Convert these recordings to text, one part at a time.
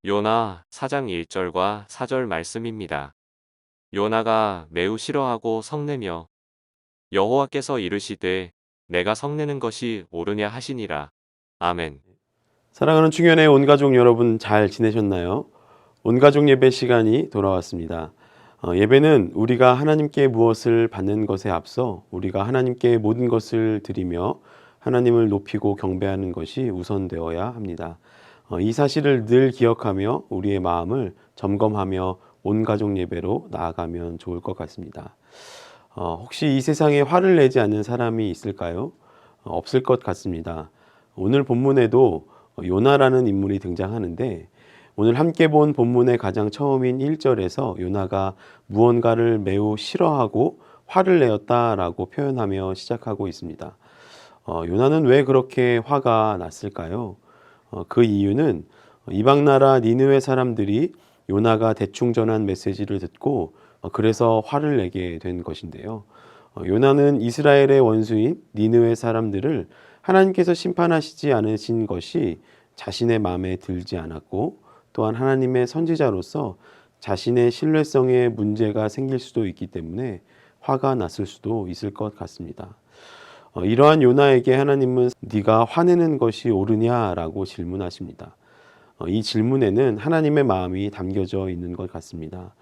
요나 4장 1절과 4절 말씀입니다. 요나가 매우 싫어하고 성내며 여호와께서 이르시되 내가 성내는 것이 옳으냐 하시니라. 아멘. 사랑하는 충현의 온가족 여러분 잘 지내셨나요? 온가족 예배 시간이 돌아왔습니다. 예배는 우리가 하나님께 무엇을 받는 것에 앞서 우리가 하나님께 모든 것을 드리며 하나님을 높이고 경배하는 것이 우선되어야 합니다. 이 사실을 늘 기억하며 우리의 마음을 점검하며 온가족 예배로 나아가면 좋을 것 같습니다. 혹시 이 세상에 화를 내지 않는 사람이 있을까요? 없을 것 같습니다. 오늘 본문에도 요나라는 인물이 등장하는데 오늘 함께 본 본문의 가장 처음인 1절에서 요나가 무언가를 매우 싫어하고 화를 내었다라고 표현하며 시작하고 있습니다. 요나는 왜 그렇게 화가 났을까요? 그 이유는 이방 나라 니느웨 사람들이 요나가 대충 전한 메시지를 듣고 그래서 화를 내게 된 것인데요. 요나는 이스라엘의 원수인 니느웨 사람들을 하나님께서 심판하시지 않으신 것이 자신의 마음에 들지 않았고 또한 하나님의 선지자로서 자신의 신뢰성에 문제가 생길 수도 있기 때문에 화가 났을 수도 있을 것 같습니다. 이러한 요나에게 하나님은 네가 화내는 것이 옳으냐라고 질문하십니다. 이 질문에는 하나님의 마음이 담겨져 있는 것 같습니다.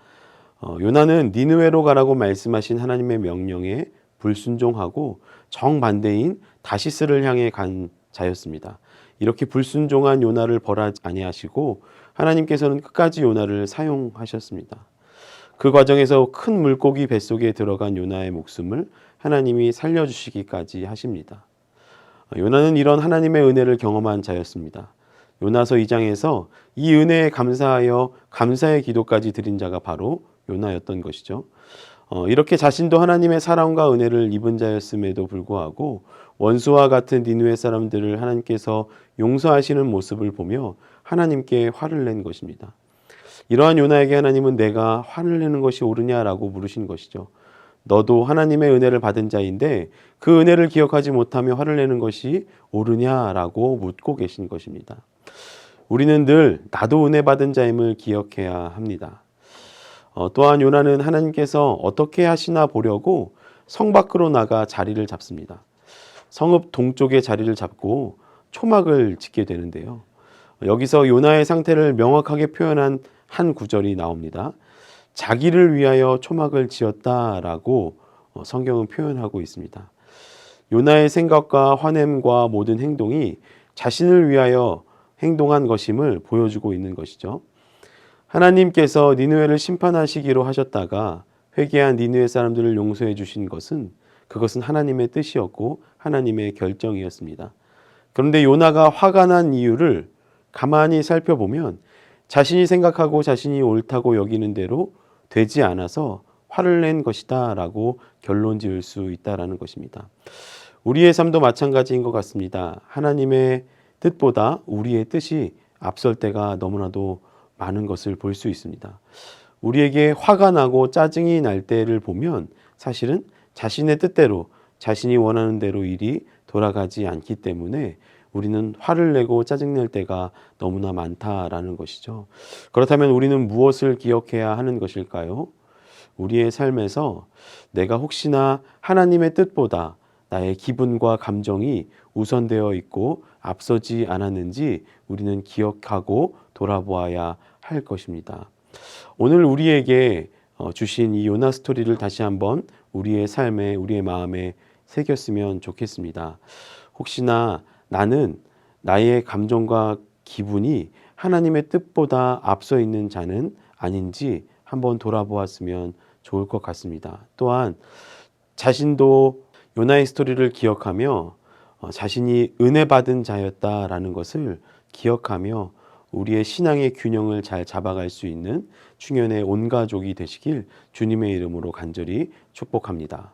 요나는 니느웨로 가라고 말씀하신 하나님의 명령에 불순종하고 정반대인 다시스를 향해 간 자였습니다. 이렇게 불순종한 요나를 벌하지 아니하시고 하나님께서는 끝까지 요나를 사용하셨습니다. 그 과정에서 큰 물고기 뱃속에 들어간 요나의 목숨을 하나님이 살려주시기까지 하십니다. 요나는 이런 하나님의 은혜를 경험한 자였습니다. 요나서 2장에서 이 은혜에 감사하여 감사의 기도까지 드린 자가 바로 요나였던 것이죠. 이렇게 자신도 하나님의 사랑과 은혜를 입은 자였음에도 불구하고 원수와 같은 니느웨 사람들을 하나님께서 용서하시는 모습을 보며 하나님께 화를 낸 것입니다. 이러한 요나에게 하나님은 내가 화를 내는 것이 옳으냐라고 물으신 것이죠. 너도 하나님의 은혜를 받은 자인데 그 은혜를 기억하지 못하며 화를 내는 것이 옳으냐라고 묻고 계신 것입니다. 우리는 늘 나도 은혜 받은 자임을 기억해야 합니다. 또한 요나는 하나님께서 어떻게 하시나 보려고 성 밖으로 나가 자리를 잡습니다. 성읍 동쪽에 자리를 잡고 초막을 짓게 되는데요. 여기서 요나의 상태를 명확하게 표현한 한 구절이 나옵니다. 자기를 위하여 초막을 지었다라고 성경은 표현하고 있습니다. 요나의 생각과 화냄과 모든 행동이 자신을 위하여 행동한 것임을 보여주고 있는 것이죠. 하나님께서 니느웨를 심판하시기로 하셨다가 회개한 니느웨 사람들을 용서해 주신 그것은 하나님의 뜻이었고 하나님의 결정이었습니다. 그런데 요나가 화가 난 이유를 가만히 살펴보면 자신이 생각하고 자신이 옳다고 여기는 대로 되지 않아서 화를 낸 것이다 라고 결론 지을 수 있다라는 것입니다. 우리의 삶도 마찬가지인 것 같습니다. 하나님의 뜻보다 우리의 뜻이 앞설 때가 너무나도 많은 것을 볼 수 있습니다. 우리에게 화가 나고 짜증이 날 때를 보면 사실은 자신의 뜻대로 자신이 원하는 대로 일이 돌아가지 않기 때문에 우리는 화를 내고 짜증낼 때가 너무나 많다라는 것이죠. 그렇다면 우리는 무엇을 기억해야 하는 것일까요? 우리의 삶에서 내가 혹시나 하나님의 뜻보다 나의 기분과 감정이 우선되어 있고 앞서지 않았는지 우리는 기억하고 돌아보아야 할 것입니다. 오늘 우리에게 주신 이 요나 스토리를 다시 한번 우리의 삶에, 우리의 마음에 새겼으면 좋겠습니다. 혹시나 나는 나의 감정과 기분이 하나님의 뜻보다 앞서 있는 자는 아닌지 한번 돌아보았으면 좋을 것 같습니다. 또한 자신도 요나의 스토리를 기억하며 자신이 은혜 받은 자였다라는 것을 기억하며 우리의 신앙의 균형을 잘 잡아갈 수 있는 충현의 온 가족이 되시길 주님의 이름으로 간절히 축복합니다.